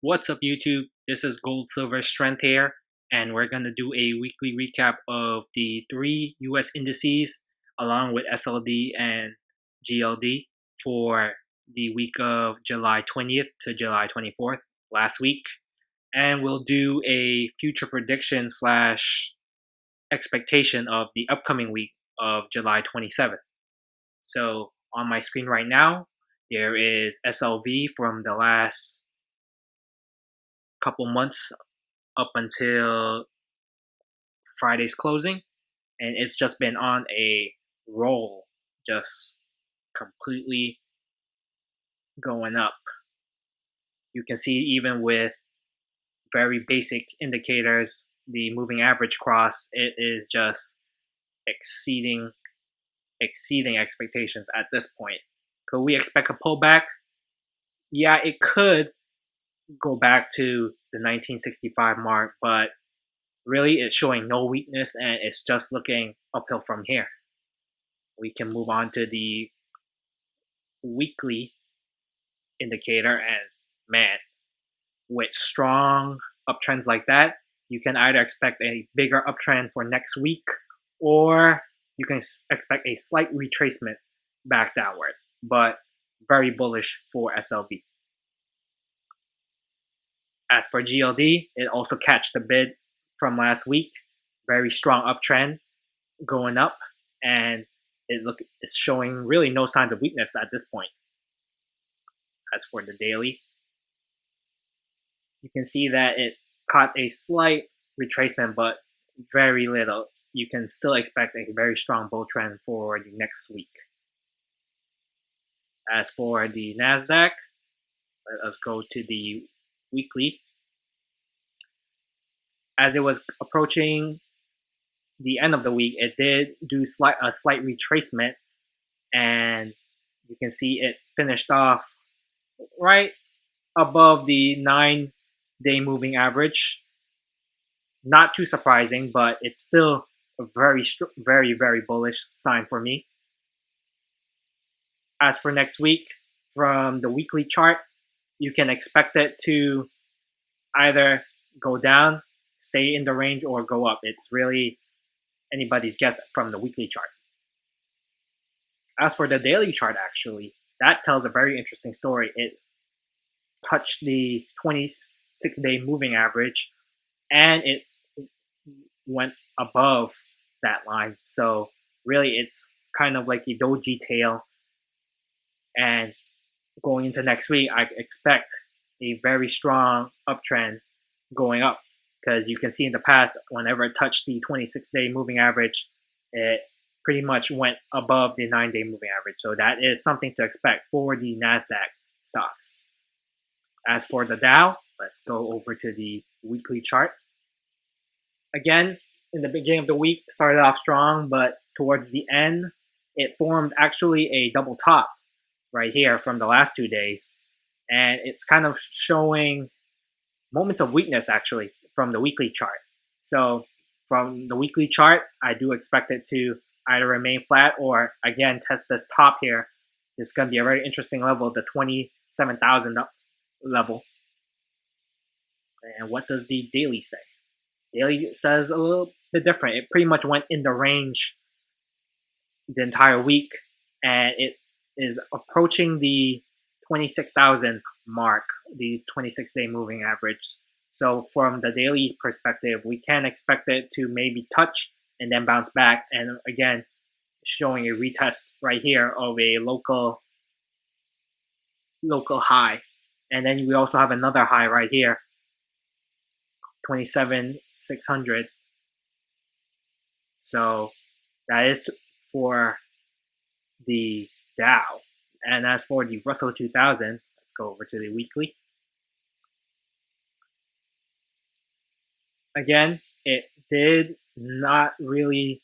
What's up, YouTube? This is Gold, Silver, Strength here, and we're going to do a weekly recap of the three US indices along with SLD and GLD for the week of July 20th to July 24th last week. And we'll do a future prediction slash expectation of the upcoming week of July 27th. So on my screen right now, there is SLV from the last couple months up until Friday's closing, and it's just been on a roll, just completely going up. You can see even with very basic indicators, the moving average cross, it is just exceeding expectations at this point. Could we expect a pullback? Yeah, it could go back to the 1965 mark, but really it's showing no weakness and it's just looking uphill from here. We can move on to the weekly indicator, and man, with strong uptrends like that, you can either expect a bigger uptrend for next week or you can expect a slight retracement back downward, but very bullish for SLB. As for GLD, it also catched the bid from last week. Very strong uptrend going up, and it's showing really no signs of weakness at this point. As for the daily, you can see that it caught a slight retracement, but very little. You can still expect a very strong bull trend for the next week. As for the Nasdaq, let us go to the weekly. As it was approaching the end of the week, it did do a slight retracement, and you can see it finished off right above the 9-day moving average. Not too surprising, but it's still a very bullish sign for me. As for next week, from the weekly chart, you can expect it to either go down, stay in the range, or go up. It's really anybody's guess from the weekly chart. As for the daily chart, actually, that tells a very interesting story. It touched the 26-day moving average, and it went above that line. So really, it's kind of like a doji tail. And going into next week, I expect a very strong uptrend going up, because you can see in the past, whenever it touched the 26-day moving average, it pretty much went above the 9-day moving average. So that is something to expect for the Nasdaq stocks. As for the Dow, let's go over to the weekly chart. Again, in the beginning of the week, started off strong, but towards the end, it formed actually a double top right here from the last 2 days. And it's kind of showing moments of weakness actually from the weekly chart. So from the weekly chart, I do expect it to either remain flat or again test this top here. It's going to be a very interesting level, the 27,000 level. And what does the daily say? Daily says a little bit different. It pretty much went in the range the entire week, and it is approaching the 26,000 mark, the 26-day moving average. So from the daily perspective, we can expect it to maybe touch and then bounce back, and again showing a retest right here of a local high. And then we also have another high right here, 27,600. So that is for the Dow. And as for the Russell 2000, let's go over to the weekly. Again, it did not really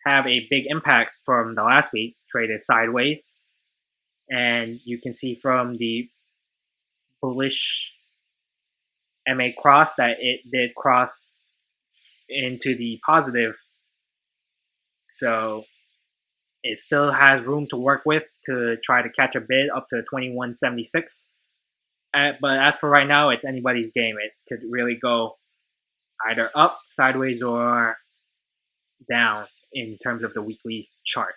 have a big impact from the last week, traded sideways. And you can see from the bullish MA cross that it did cross into the positive. So it still has room to work with to try to catch a bid up to 2176. But as for right now, it's anybody's game. It could really go either up, sideways, or down in terms of the weekly chart.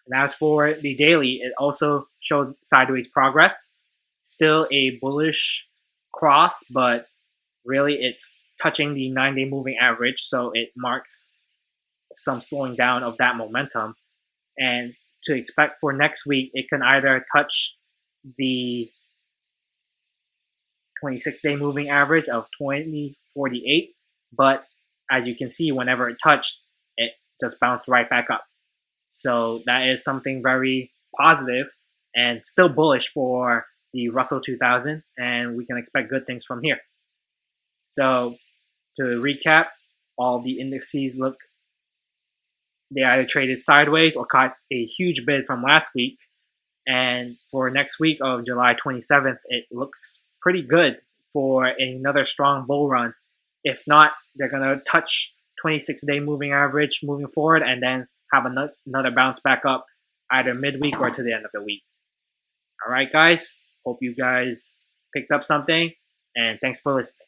And as for the daily, it also showed sideways progress. Still a bullish cross, but really it's touching the 9-day moving average, so it marks some slowing down of that momentum. And to expect for next week, it can either touch the 26-day moving average of 2048, but as you can see, whenever it touched, it just bounced right back up. So that is something very positive and still bullish for the Russell 2000, and we can expect good things from here. So to recap, all the indices look, they either traded sideways or caught a huge bid from last week. And for next week of July 27th, it looks pretty good for another strong bull run. If not, they're going to touch 26-day moving average moving forward and then have another bounce back up either midweek or to the end of the week. All right, guys. Hope you guys picked up something, and thanks for listening.